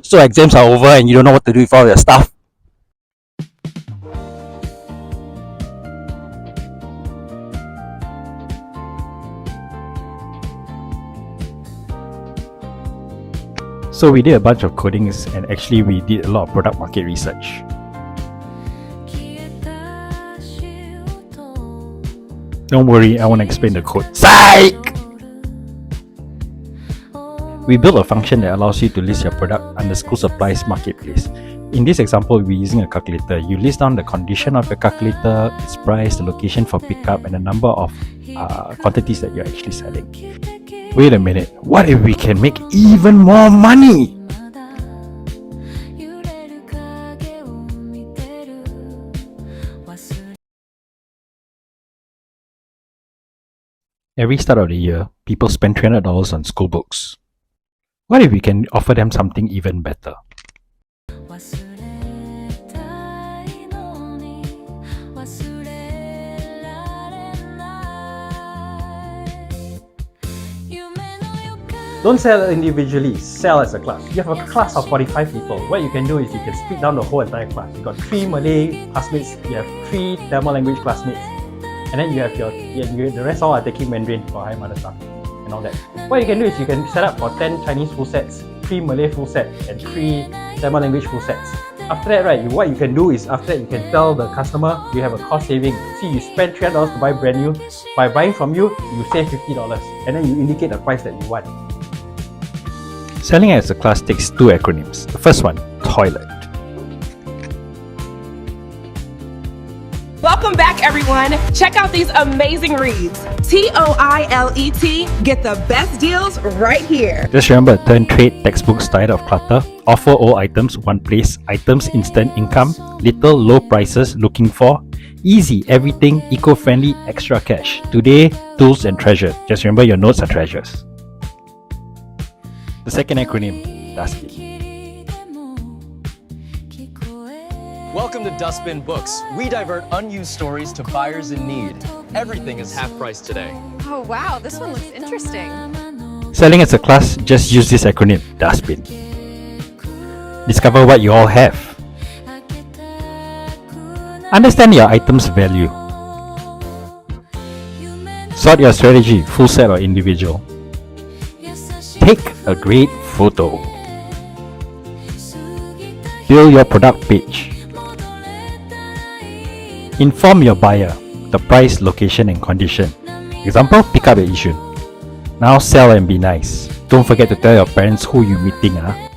So exams are over and you don't know what to do with all your stuff. So we did a bunch of codings and actually we did a lot of product market research. Don't worry, I won't explain the code. Psych! We built a function that allows you to list your product under school supplies marketplace. In this example, we're using a calculator. You list down the condition of your calculator, its price, the location for pickup, and the number of quantities that you're actually selling. Wait a minute, what if we can make even more money? Every start of the year, people spend $300 on school books. What if we can offer them something even better? Don't sell individually, sell as a class. You have a class of 45 people. What you can do is you can split down the whole entire class. You've got 3 Malay classmates, you have 3 Tamil language classmates, and then you have the rest all are taking Mandarin for higher mother tongue and all that. What you can do is you can set up for 10 Chinese full sets, 3 Malay full set, and 3 Tamil language full sets. After that, right, what you can do is after that you can tell the customer you have a cost saving. See, you spend $300 to buy brand new. By buying from you, you save $50, and then you indicate the price that you want. Selling as a class takes 2 acronyms. The first one, T.O.I.L.E.T. Welcome back, everyone. Check out these amazing reads. T.O.I.L.E.T. Get the best deals right here. Just remember, turn trade textbooks tired of clutter. Offer all items one place. Items instant income. Little low prices looking for. Easy everything, eco-friendly, extra cash. Today, tools and treasure. Just remember your notes are treasures. The second acronym, D.U.S.T.B.I.N. Welcome to D.U.S.T.B.I.N Books. We divert unused stories to buyers in need. Everything is half price today. Oh wow, this one looks interesting. Selling as a class, just use this acronym, D.U.S.T.B.I.N. Discover what you all have. Understand your item's value. Sort your strategy, full set or individual. Take a great photo. Build your product page. Inform your buyer the price, location, and condition. Example, pick up at Yishun. Now sell and be nice. Don't forget to tell your parents who you're meeting. Okay.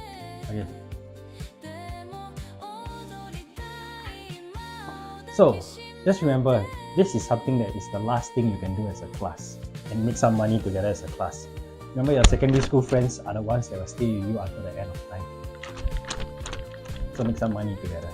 So, just remember, this is something that is the last thing you can do as a class and make some money together as a class. Remember, your secondary school friends are the ones that will stay with you until the end of time. So make some money together.